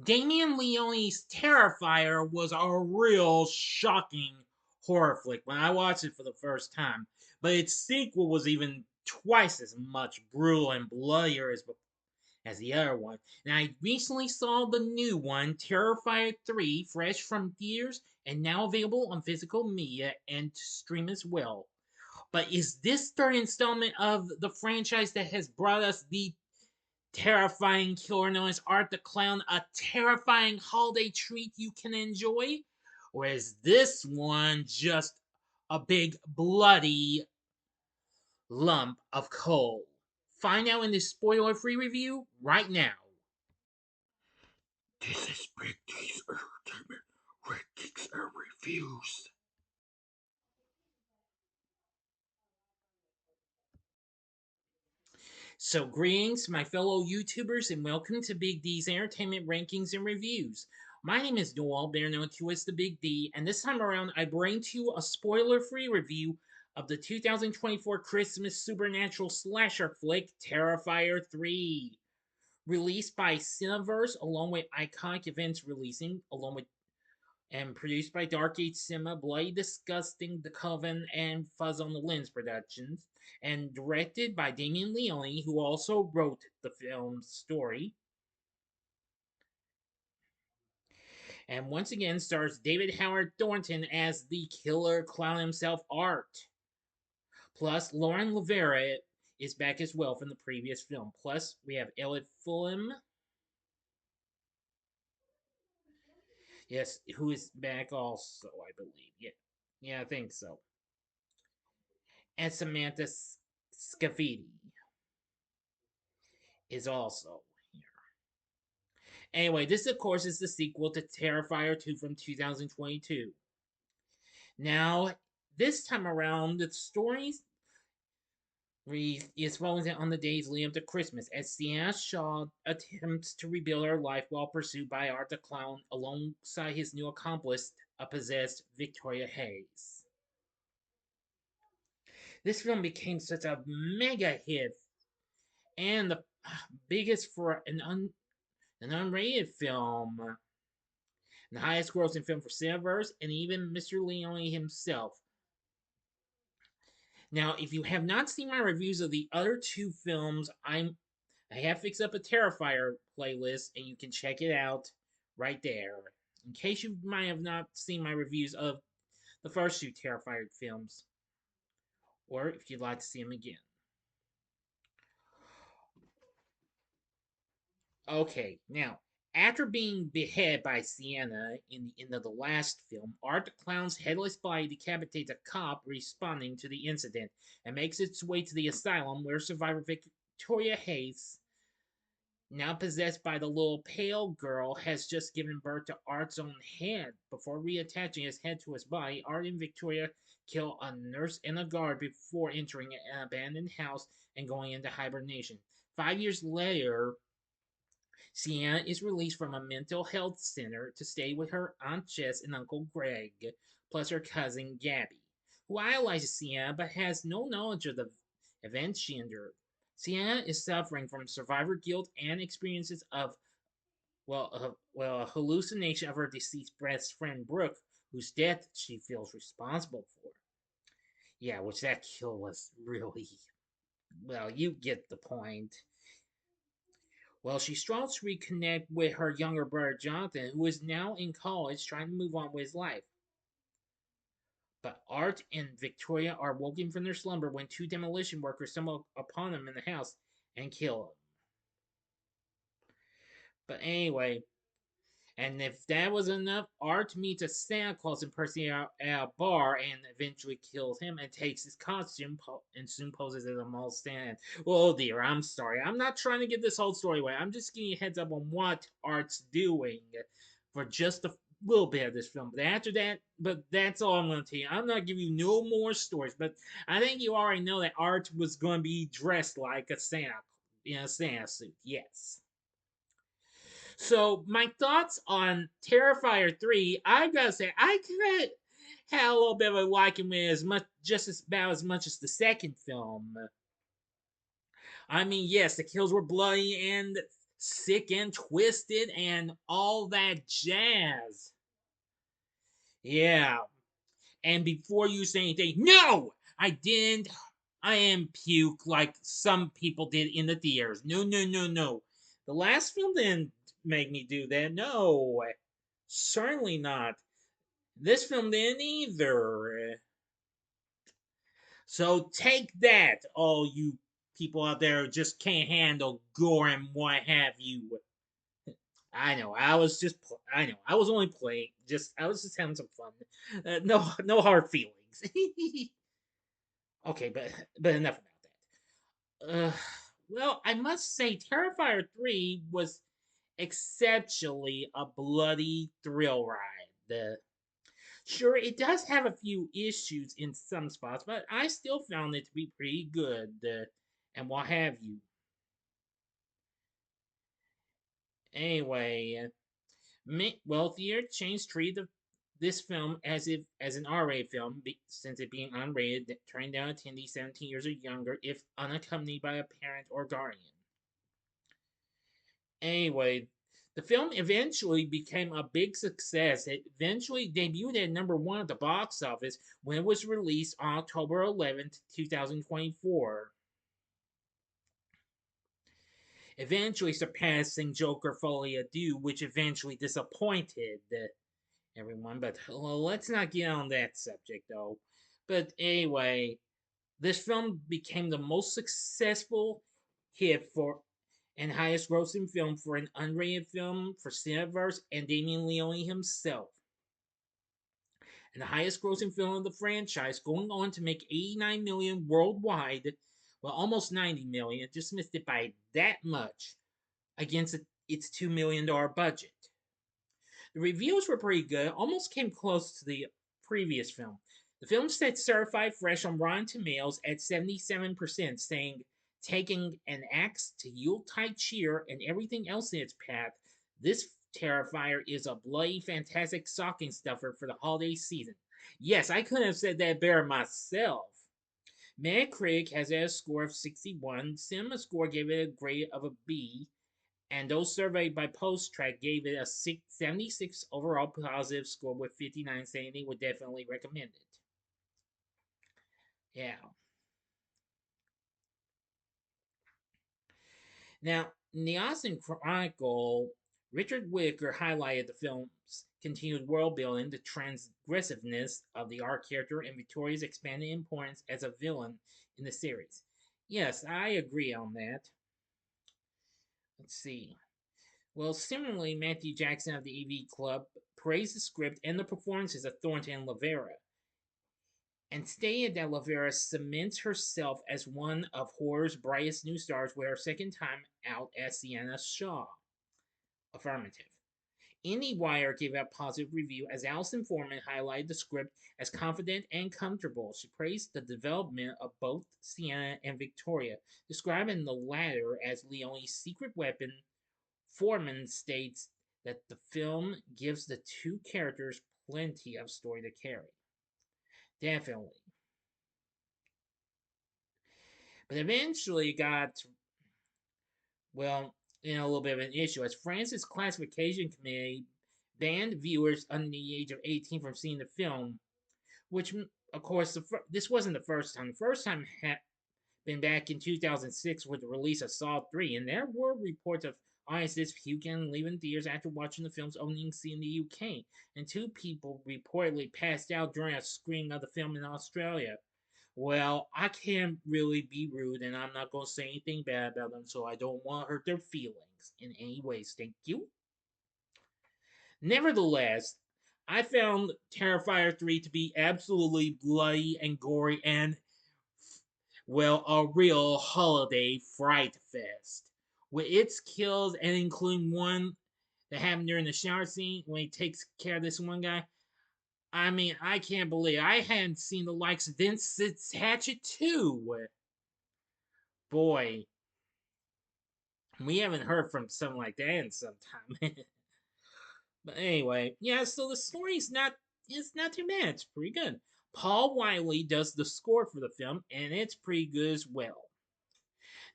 Damien Leone's Terrifier was a real shocking horror flick when I watched it for the first time, but its sequel was even twice as much brutal and bloodier as the other one. And I recently saw the new one, Terrifier 3, fresh from theaters and now available on physical media and to stream as well. But is this third installment of the franchise that has brought us the terrifying killer known as Art the Clown a terrifying holiday treat you can enjoy? Or is this one just a big bloody lump of coal? Find out in this spoiler free review right now. This is Big D's Entertainment. Red Geeks and Reviews. So, greetings, my fellow YouTubers, and welcome to Big D's Entertainment Rankings and Reviews. My name is Noel, better known to as the Big D, and this time around I bring to you a spoiler-free review of the 2024 Christmas supernatural slasher flick Terrifier 3. Released by Cineverse, along with iconic events releasing, along with and produced by Dark Age Cinema, Bloody Disgusting, The Coven, and Fuzz on the Lens Productions, and directed by Damien Leone, who also wrote the film's story. And once again stars David Howard Thornton as the killer clown himself, Art. Plus, Lauren LaVera is back as well from the previous film. Plus, we have Elliott Fullam. Yes, who is back also, I believe. Yeah, I think so. And Samantha Scaffidi is also here. Anyway, this of course is the sequel to Terrifier 2 from 2022. Now, this time around, the story is following on the days leading up to Christmas as Sienna Shaw attempts to rebuild her life while pursued by Art the Clown alongside his new accomplice, a possessed Victoria Hayes. This film became such a mega hit and the biggest for an unrated film, and the highest grossing film for Cineverse, and even Mr. Leone himself. Now, if you have not seen my reviews of the other two films, I have fixed up a Terrifier playlist, and you can check it out right there. In case you might have not seen my reviews of the first two Terrifier films, or if you'd like to see them again. Okay, now, after being beheaded by Sienna in the end of the last film, Art the Clown's headless body decapitates a cop responding to the incident and makes its way to the asylum where survivor Victoria Hayes, now possessed by the little pale girl, has just given birth to Art's own head. Before reattaching his head to his body, Art and Victoria kill a nurse and a guard before entering an abandoned house and going into hibernation. 5 years later, Sienna is released from a mental health center to stay with her Aunt Jess and Uncle Greg, plus her cousin Gabby, who idolizes Sienna but has no knowledge of the events she endured. Sienna is suffering from survivor guilt and experiences of, a hallucination of her deceased best friend Brooke, whose death she feels responsible for. Yeah, which that kill was really, well, you get the point. Well, she struggles to reconnect with her younger brother Jonathan, who is now in college trying to move on with his life. But Art and Victoria are woken from their slumber when two demolition workers stumble upon them in the house and kill them. But anyway, and if that was enough, Art meets a Santa Claus impersonator at a bar and eventually kills him and takes his costume and soon poses as a mall Santa. Oh dear, I'm sorry. I'm not trying to give this whole story away. I'm just giving you a heads up on what Art's doing for just a little bit of this film. But after that, that's all I'm going to tell you. I'm not giving you no more stories, but I think you already know that Art was going to be dressed like a Santa in a Santa suit. Yes. So my thoughts on Terrifier 3, I gotta say, I kinda had a little bit of a liking with it just about as much as the second film. I mean, yes, the kills were bloody and Sick and Twisted and all that jazz. Yeah. And before you say anything, no, I didn't. I am puke like some people did in the theaters. No, no, no, no. The last film didn't make me do that. No, certainly not. This film didn't either. So take that, all you people out there who just can't handle gore and what have you. I know. I know. I was only playing. I was just having some fun. No hard feelings. Okay, but enough about that. Well, I must say, Terrifier 3 was exceptionally a bloody thrill ride. Sure, it does have a few issues in some spots, but I still found it to be pretty good, and what have you. Anyway, wealthier chains treated this film as an R-rated film, since it being unrated, turning down attendees 17 years or younger if unaccompanied by a parent or guardian. Anyway, the film eventually became a big success. It eventually debuted at #1 at the box office when it was released on October 11th, 2024. Eventually surpassing Joker Folie à Deux, which eventually disappointed everyone. But well, let's not get on that subject, though. But anyway, this film became the most successful hit for and highest grossing film for an unrated film for Cineverse and Damien Leone himself. And the highest grossing film of the franchise, going on to make 89 million worldwide, well, almost 90 million, just missed it by that much against its $2 million budget. The reviews were pretty good, almost came close to the previous film. The film said certified fresh on Rotten Tomatoes at 77%, saying, taking an axe to Yuletide cheer and everything else in its path, this Terrifier is a bloody, fantastic stocking stuffer for the holiday season. Yes, I couldn't have said that better myself. Metacritic has a score of 61. Cinema Score gave it a grade of a B, and those surveyed by PostTrack gave it a 76 overall positive score, with 59 saying they would definitely recommend it. Yeah. Now, in the Austin Chronicle, Richard Whitaker highlighted the film's continued world building, the transgressiveness of the art character, and Victoria's expanding importance as a villain in the series. Yes, I agree on that. Let's see. Well, similarly, Matthew Jackson of the AV Club praised the script and the performances of Thornton and LaVera, and stated that LaVera cements herself as one of horror's brightest new stars with her second time out as Sienna Shaw. Affirmative. IndieWire gave a positive review as Alison Foreman highlighted the script as confident and comfortable. She praised the development of both Sienna and Victoria, describing the latter as Leone's secret weapon. Foreman states that the film gives the two characters plenty of story to carry. Definitely. But eventually got, well, in a little bit of an issue, as France's classification committee banned viewers under the age of 18 from seeing the film, which, of course, this wasn't the first time. The first time had been back in 2006 with the release of Saw 3, and there were reports of audiences puking and leaving theaters after watching the film's opening scene in the UK, and two people reportedly passed out during a screening of the film in Australia. Well, I can't really be rude, and I'm not going to say anything bad about them, so I don't want to hurt their feelings in any ways. Thank you. Nevertheless, I found Terrifier 3 to be absolutely bloody and gory and, well, a real holiday fright fest. With its kills, and including one that happened during the shower scene when he takes care of this one guy. I mean, I can't believe I hadn't seen the likes of this since Hatchet 2. Boy, we haven't heard from something like that in some time. But anyway, yeah, so the story's not too bad. It's pretty good. Paul Wiley does the score for the film, and it's pretty good as well.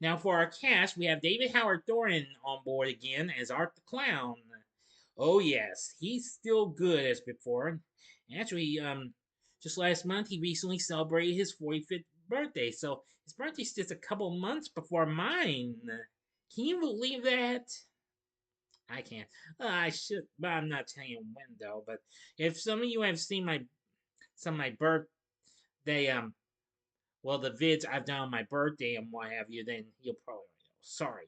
Now, for our cast, we have David Howard Thornton on board again as Art the Clown. Oh yes, he's still good as before. Actually, just last month he recently celebrated his 45th birthday, so his birthday's just a couple months before mine. Can you believe that? I can't. I should, but I'm not telling you when though. But if some of you have seen some of my birthday, well, the vids I've done on my birthday and what have you, then you'll probably know. Sorry.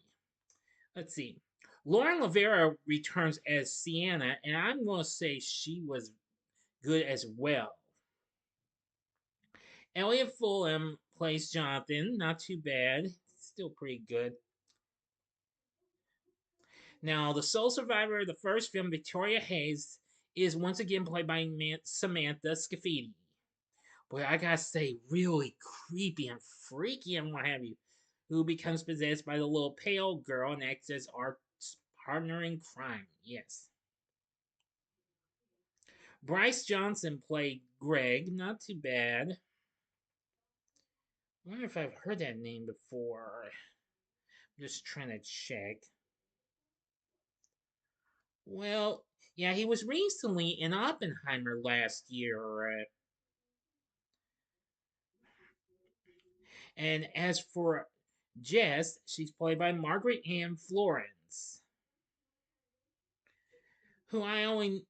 Let's see. Lauren LaVera returns as Sienna, and I'm going to say she was good as well. Elliott Fullam plays Jonathan. Not too bad. Still pretty good. Now, the sole survivor of the first film, Victoria Hayes, is once again played by Samantha Scaffidi. Boy, I gotta say, really creepy and freaky and what have you. Who becomes possessed by the little pale girl and acts as Art's partner in crime. Yes. Bryce Johnson played Greg. Not too bad. I wonder if I've heard that name before. I'm just trying to check. Well, yeah, he was recently in Oppenheimer last year. And as for Jess, she's played by Margaret Ann Florence, who I only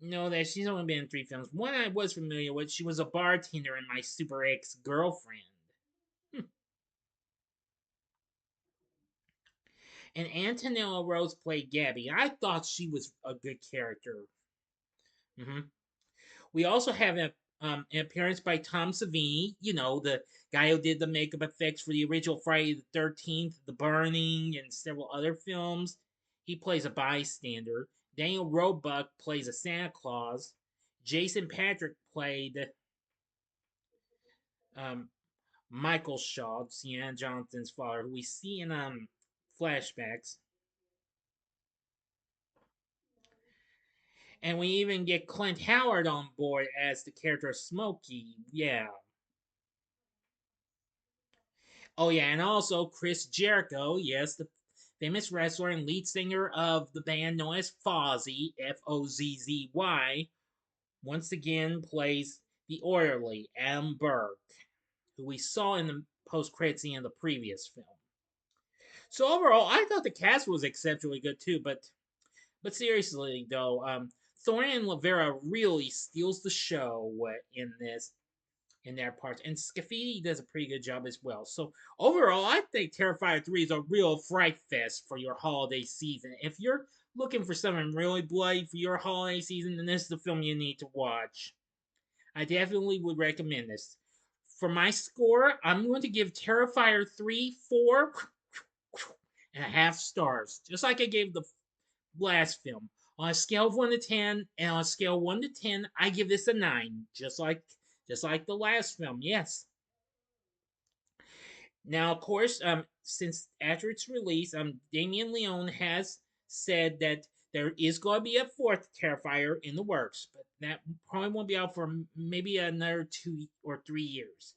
know that she's only been in 3 films. One I was familiar with, she was a bartender in My Super Ex Girlfriend. And Antonella Rose played Gabby. I thought she was a good character. hmm We also have an appearance by Tom Savini, the guy who did the makeup effects for the original Friday the 13th, The Burning, and several other films. He plays a bystander. Daniel Roebuck plays a Santa Claus. Jason Patrick played um, Michael Shaw, Sienna Johnson's father, who we see in flashbacks. And we even get Clint Howard on board as the character of Smokey. Yeah. Oh, yeah, and also Chris Jericho, yes, the famous wrestler and lead singer of the band known as Fozzy, Fozzzy, once again plays the orderly, Adam Burke, who we saw in the post-credit scene of the previous film. So overall, I thought the cast was exceptionally good too, but seriously though, Thorne and LaVera really steals the show in their parts, and Scaffidi does a pretty good job as well. So overall, I think Terrifier 3 is a real fright fest for your holiday season. If you're looking for something really bloody for your holiday season, then this is the film you need to watch. I definitely would recommend this. For my score, I'm going to give Terrifier 3 4.5 stars, just like I gave the last film. On a scale of 1 to 10, and on a scale of 1 to 10, I give this a 9, just like the last film. Yes. Now, of course, since after its release, Damien Leone has said that there is going to be a fourth Terrifier in the works, but that probably won't be out for maybe another 2 or 3 years.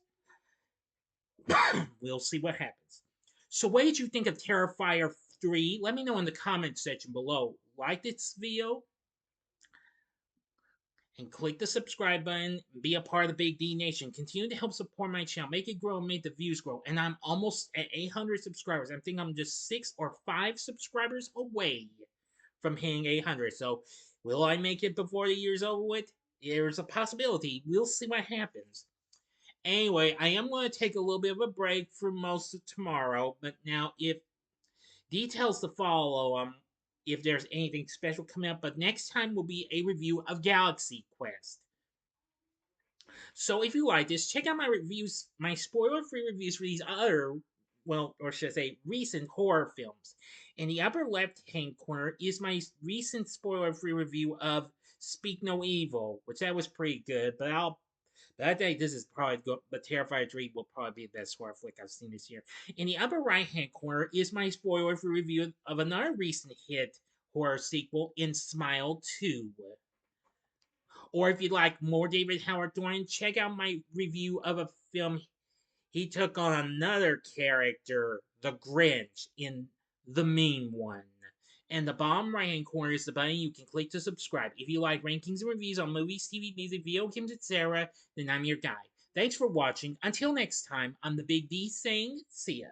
We'll see what happens. So, what did you think of Terrifier 3? Let me know in the comment section below. Like this video and click the subscribe button. Be a part of the Big D Nation. Continue to help support my channel. Make it grow and make the views grow. And I'm almost at 800 subscribers. I think I'm just 6 or 5 subscribers away from hitting 800. So, will I make it before the year's over with? There's a possibility. We'll see what happens. Anyway, I am going to take a little bit of a break for most of tomorrow. But now, if details to follow, if there's anything special coming up, but next time will be a review of Galaxy Quest. So if you like this, check out my reviews, my spoiler-free reviews for these other, well, or should I say, recent horror films. In the upper left-hand corner is my recent spoiler-free review of Speak No Evil, which that was pretty good, but I think this is probably good, but Terrifier 3 will probably be the best horror flick I've seen this year. In the upper right-hand corner is my spoiler-free review of another recent hit horror sequel, In Smile 2. Or if you'd like more David Howard Thornton, check out my review of a film He took on another character, the Grinch, in The Mean One. And the bottom right hand corner is the button you can click to subscribe. If you like rankings and reviews on movies, TV, music, video games, etc., then I'm your guy. Thanks for watching. Until next time, I'm the Big D saying, see ya.